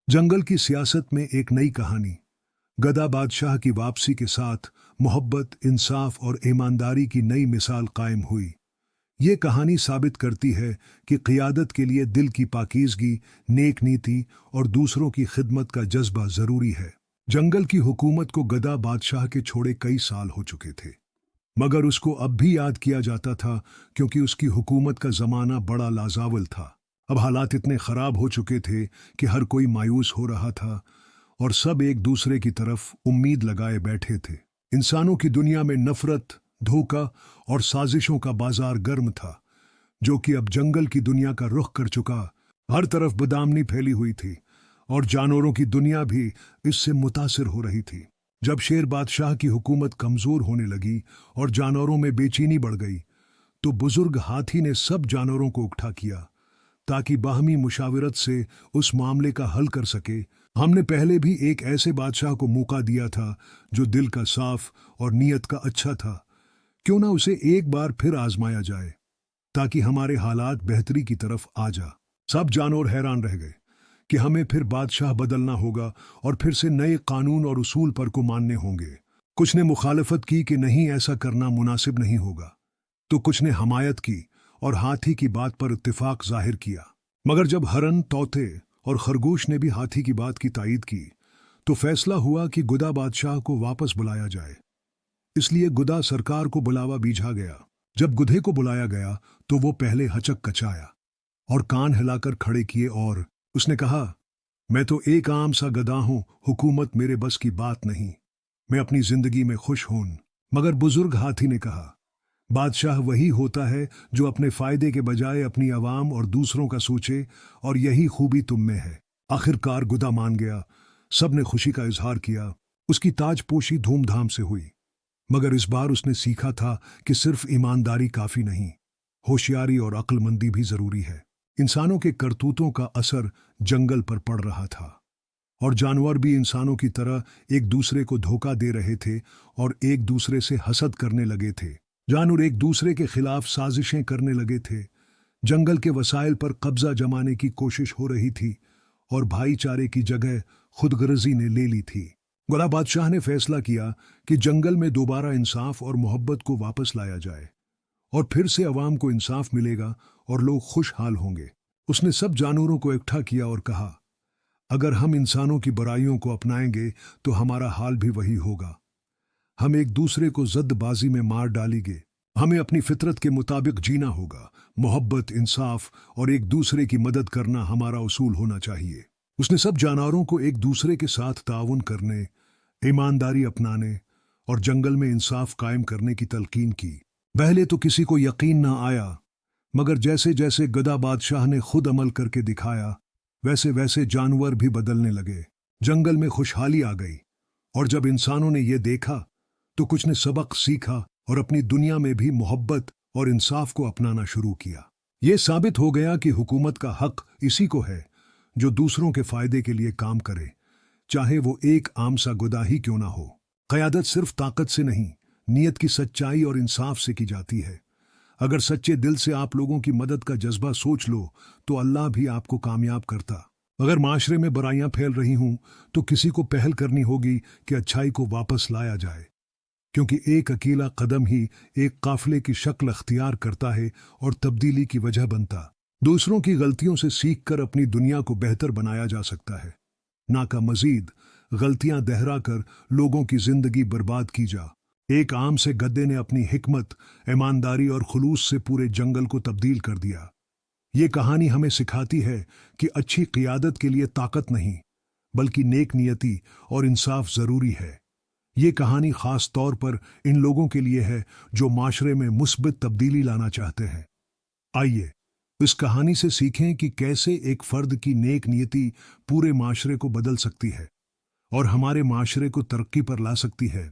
जंगल की सियासत में एक नई कहानी। गदा बादशाह की वापसी के साथ मोहब्बत, इंसाफ और ईमानदारी की नई मिसाल कायम हुई। ये कहानी साबित करती है कि क़ियादत के लिए दिल की पाकीज़गी, नेक नीति और दूसरों की खिदमत का जज्बा ज़रूरी है। जंगल की हुकूमत को गदा बादशाह के छोड़े कई साल हो चुके थे, मगर उसको अब भी याद किया जाता था क्योंकि उसकी हुकूमत का ज़माना बड़ा लाजावल था। अब हालात इतने ख़राब हो चुके थे कि हर कोई मायूस हो रहा था और सब एक दूसरे की तरफ उम्मीद लगाए बैठे थे। इंसानों की दुनिया में नफरत, धोखा और साजिशों का बाजार गर्म था, जो कि अब जंगल की दुनिया का रुख कर चुका। हर तरफ बदआमनी फैली हुई थी और जानवरों की दुनिया भी इससे मुतासिर हो रही थी। जब शेर बादशाह की हुकूमत कमज़ोर होने लगी और जानवरों में बेचैनी बढ़ गई, तो बुजुर्ग हाथी ने सब जानवरों को इकट्ठा किया ताकि बाहमी मुशावरत से उस मामले का हल कर सके। हमने पहले भी एक ऐसे बादशाह को मौका दिया था जो दिल का साफ और नीयत का अच्छा था। क्यों ना उसे एक बार फिर आजमाया जाए ताकि हमारे हालात बेहतरी की तरफ आ जा। सब जानवर हैरान रह गए कि हमें फिर बादशाह बदलना होगा और फिर से नए कानून और उसूल पर को मानने होंगे। कुछ ने मुखालफत की कि नहीं, ऐसा करना मुनासिब नहीं होगा, तो कुछ ने हमायत की और हाथी की बात पर इत्तिफाक जाहिर किया। मगर जब हरन, तोते और खरगोश ने भी हाथी की बात की तायीद की, तो फैसला हुआ कि गुदा बादशाह को वापस बुलाया जाए। इसलिए गुदा सरकार को बुलावा बीझा गया। जब गुधे को बुलाया गया तो वो पहले हचक कचाया और कान हिलाकर खड़े किए और उसने कहा, मैं तो एक आम सा गधा हूं, हुकूमत मेरे बस की बात नहीं, मैं अपनी जिंदगी में खुश हूं। मगर बुजुर्ग हाथी ने कहा, बादशाह वही होता है जो अपने फायदे के बजाय अपनी आवाम और दूसरों का सोचे, और यही खूबी तुम में है। आखिरकार गुदा मान गया। सब ने खुशी का इजहार किया। उसकी ताजपोशी धूमधाम से हुई। मगर इस बार उसने सीखा था कि सिर्फ ईमानदारी काफी नहीं, होशियारी और अक्लमंदी भी जरूरी है। इंसानों के करतूतों का असर जंगल पर पड़ रहा था और जानवर भी इंसानों की तरह एक दूसरे को धोखा दे रहे थे और एक दूसरे से हसद करने लगे थे। जानवर एक दूसरे के खिलाफ साजिशें करने लगे थे। जंगल के वसाइल पर कब्जा जमाने की कोशिश हो रही थी और भाईचारे की जगह खुदगर्जी ने ले ली थी। गुदा बादशाह ने फैसला किया कि जंगल में दोबारा इंसाफ और मोहब्बत को वापस लाया जाए और फिर से अवाम को इंसाफ मिलेगा और लोग खुशहाल होंगे। उसने सब जानवरों को इकट्ठा किया और कहा, अगर हम इंसानों की बुराइयों को अपनाएंगे तो हमारा हाल भी वही होगा। हम एक दूसरे को जद्दबाजी में मार डालेंगे। हमें अपनी फितरत के मुताबिक जीना होगा। मोहब्बत, इंसाफ और एक दूसरे की मदद करना हमारा उसूल होना चाहिए। उसने सब जानवरों को एक दूसरे के साथ ताउन करने, ईमानदारी अपनाने और जंगल में इंसाफ कायम करने की तलकीन की। पहले तो किसी को यकीन ना आया, मगर जैसे जैसे गदा बादशाह ने खुद अमल करके दिखाया, वैसे वैसे जानवर भी बदलने लगे। जंगल में खुशहाली आ गई और जब इंसानों ने यह देखा तो कुछ ने सबक सीखा और अपनी दुनिया में भी मोहब्बत और इंसाफ को अपनाना शुरू किया। ये साबित हो गया कि हुकूमत का हक इसी को है जो दूसरों के फायदे के लिए काम करे, चाहे वो एक आम सा गुदा ही क्यों ना हो। क़यादत सिर्फ ताकत से नहीं, नीयत की सच्चाई और इंसाफ से की जाती है। अगर सच्चे दिल से आप लोगों की मदद का जज्बा सोच लो तो अल्लाह भी आपको कामयाब करता। अगर माशरे में बुराइयां फैल रही हों तो किसी को पहल करनी होगी कि अच्छाई को वापस लाया जाए, क्योंकि एक अकेला कदम ही एक काफिले की शक्ल अख्तियार करता है और तब्दीली की वजह बनता। दूसरों की गलतियों से सीखकर अपनी दुनिया को बेहतर बनाया जा सकता है, ना का मजीद गलतियां दोहरा कर लोगों की जिंदगी बर्बाद की जा। एक आम से गद्दे ने अपनी हिकमत, ईमानदारी और खुलूस से पूरे जंगल को तब्दील कर दिया। ये कहानी हमें सिखाती है कि अच्छी क़ियादत के लिए ताकत नहीं, बल्कि नेक नियति और इंसाफ जरूरी है। ये कहानी खास तौर पर इन लोगों के लिए है जो माशरे में मुस्बित तब्दीली लाना चाहते हैं। आइए इस कहानी से सीखें कि कैसे एक फर्द की नेक नियति पूरे माशरे को बदल सकती है और हमारे माशरे को तरक्की पर ला सकती है।